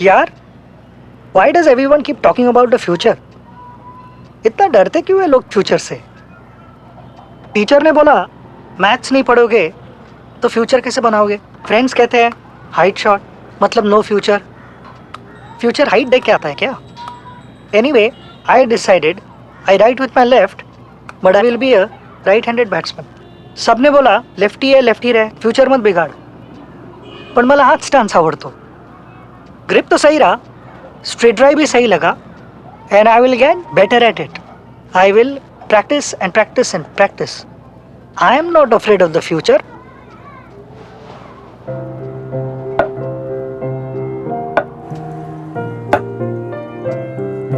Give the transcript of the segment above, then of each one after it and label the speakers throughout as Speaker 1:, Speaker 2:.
Speaker 1: यार, why does everyone keep talking about the future? इतना डरते क्यों है लोग फ्यूचर से? टीचर ने बोला मैथ्स नहीं पढ़ोगे तो फ्यूचर कैसे बनाओगे? फ्रेंड्स कहते हैं हाइट शॉट मतलब नो फ्यूचर. फ्यूचर हाइट देख के आता है क्या? Anyway, I decided I right with my left but I will be a right handed batsman. सबने बोला लेफ्टी है लेफ्टी रहे, फ्यूचर मत बिगाड़. पण मला हाच स्टान्स आवडतो. ग्रिप तो सही रहा, स्ट्रेट ड्राइव भी सही लगा, and I will get better at it. I will practice and practice and practice. I am not afraid of the future.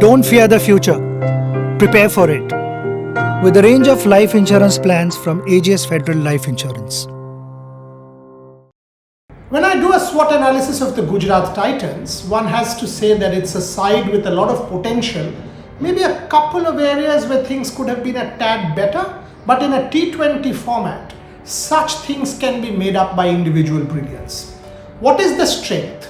Speaker 1: Don't fear the future. Prepare for it. With a range of life insurance plans from AGS Federal Life Insurance.
Speaker 2: When I do a SWOT analysis of the Gujarat Titans, one has to say that it's a side with a lot of potential, maybe a couple of areas where things could have been a tad better, but in a T20 format, such things can be made up by individual brilliance. What is the strength?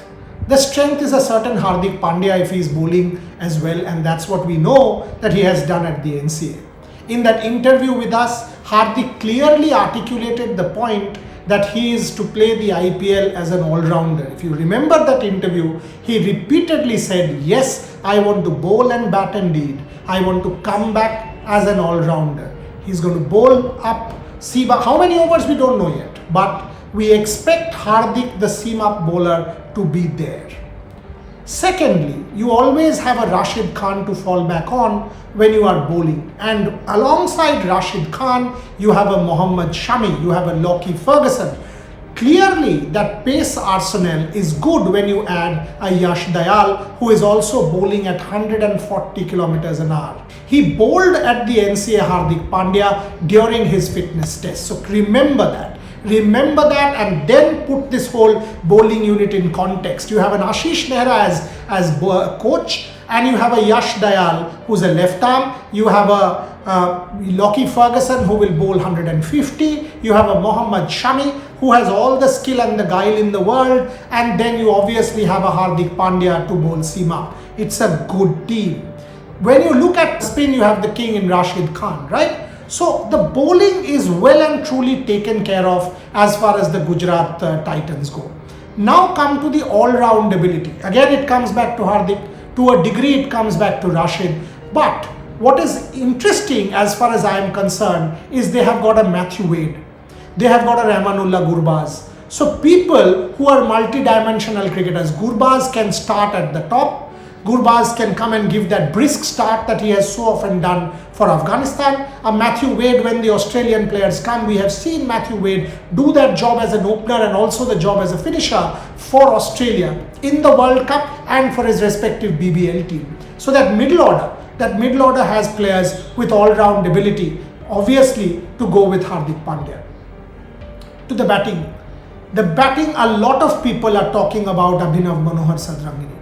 Speaker 2: The strength is a certain Hardik Pandya if he is bowling as well, and that's what we know that he has done at the NCA. In that interview with us, Hardik clearly articulated the point that he is to play the IPL as an all-rounder. If you remember that interview, he repeatedly said, yes, I want to bowl and bat indeed. I want to come back as an all-rounder. He's going to bowl up, seam up. How many overs we don't know yet, but we expect Hardik, the seam-up bowler, to be there. Secondly, you always have a Rashid Khan to fall back on when you are bowling, and alongside Rashid Khan you have a Mohammad Shami, you have a Lockie Ferguson. Clearly that pace arsenal is good when you add a Yash Dayal who is also bowling at 140 kilometers an hour. He bowled at the NCA Hardik Pandya during his fitness test, so remember that. Remember that and then put this whole bowling unit in context. You have an Ashish Nehra as coach, and you have a Yash Dayal who's a left arm. You have a Lockie Ferguson who will bowl 150. You have a Mohammad Shami who has all the skill and the guile in the world. And then you obviously have a Hardik Pandya to bowl seam-up. It's a good team. When you look at spin, you have the king in Rashid Khan, right? So the bowling is well and truly taken care of as far as the Gujarat Titans go. Now come to the all-round ability. Again, it comes back to Hardik. To a degree, it comes back to Rashid. But what is interesting as far as I am concerned is they have got a Matthew Wade. They have got a Rahmanullah Gurbaz. So people who are multi-dimensional cricketers, Gurbaz can start at the top. Gurbaz can come and give that brisk start that he has so often done for Afghanistan. A Matthew Wade, when the Australian players come, we have seen Matthew Wade do that job as an opener and also the job as a finisher for Australia in the World Cup and for his respective BBL team. So that middle order has players with all-round ability, obviously to go with Hardik Pandya. To the batting. The batting, a lot of people are talking about Abhinav Manohar Sadrangini.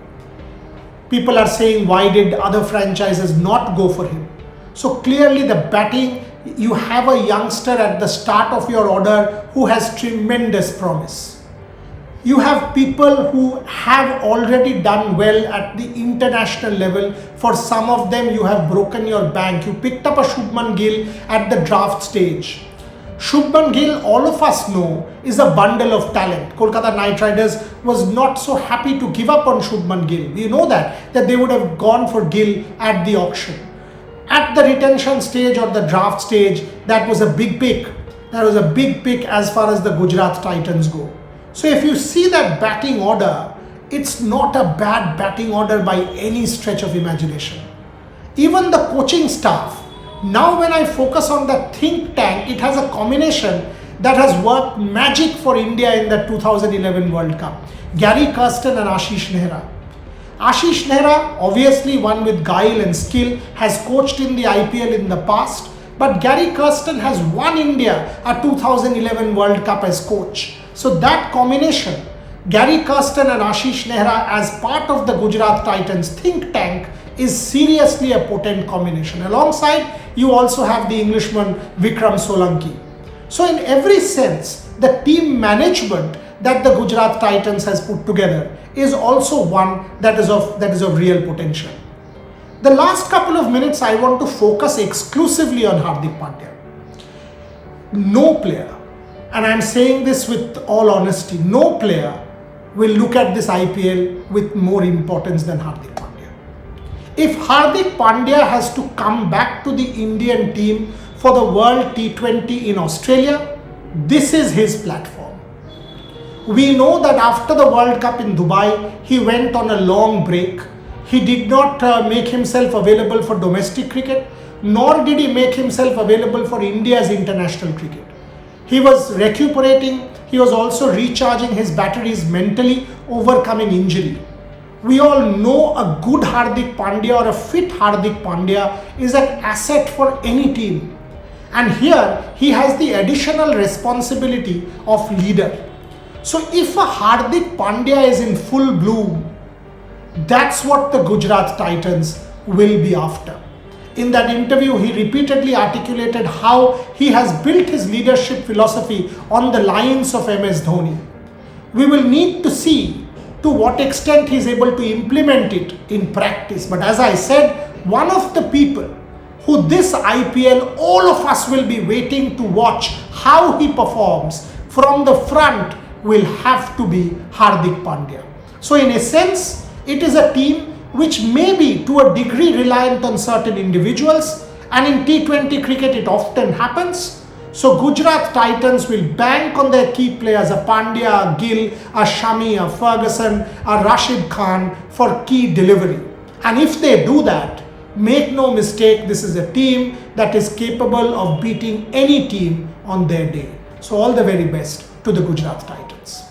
Speaker 2: People are saying, why did other franchises not go for him? So clearly the batting, you have a youngster at the start of your order who has tremendous promise. You have people who have already done well at the international level. For some of them, you have broken your bank. You picked up a Shubman Gill at the draft stage. Shubman Gill, all of us know, is a bundle of talent. Kolkata Knight Riders was not so happy to give up on Shubman Gill. We know that they would have gone for Gill at the auction. At the retention stage or the draft stage, that was a big pick. That was a big pick as far as the Gujarat Titans go. So if you see that batting order, it's not a bad batting order by any stretch of imagination. Even the coaching staff, now when I focus on the think tank, it has a combination that has worked magic for India in the 2011 World Cup. Gary Kirsten and Ashish Nehra. Ashish Nehra, obviously one with guile and skill, has coached in the IPL in the past, but Gary Kirsten has won India a 2011 World Cup as coach. So that combination, Gary Kirsten and Ashish Nehra as part of the Gujarat Titans think tank, is seriously a potent combination. Alongside, you also have the Englishman Vikram Solanki. So in every sense, the team management that the Gujarat Titans has put together is also one that is of real potential. The last couple of minutes I want to focus exclusively on Hardik Pandya. No player, and I'm saying this with all honesty, no player will look at this IPL with more importance than Hardik Pandya. If Hardik Pandya has to come back to the Indian team for the World T20 in Australia, this is his platform. We know that after the World Cup in Dubai, he went on a long break. He did not make himself available for domestic cricket, nor did he make himself available for India's international cricket. He was recuperating, he was also recharging his batteries mentally, overcoming injury. We all know a good Hardik Pandya or a fit Hardik Pandya is an asset for any team. And here he has the additional responsibility of leader. So if a Hardik Pandya is in full bloom, that's what the Gujarat Titans will be after. In that interview, he repeatedly articulated how he has built his leadership philosophy on the lines of MS Dhoni. We will need to see to what extent he is able to implement it in practice. But as I said, one of the people who this IPL, all of us will be waiting to watch how he performs from the front will have to be Hardik Pandya. So in a sense, it is a team which may be to a degree reliant on certain individuals, and in T20 cricket it often happens. So Gujarat Titans will bank on their key players, a Pandya, a Gill, a Shami, a Ferguson, a Rashid Khan for key delivery. And if they do that, make no mistake, this is a team that is capable of beating any team on their day. So all the very best to the Gujarat Titans.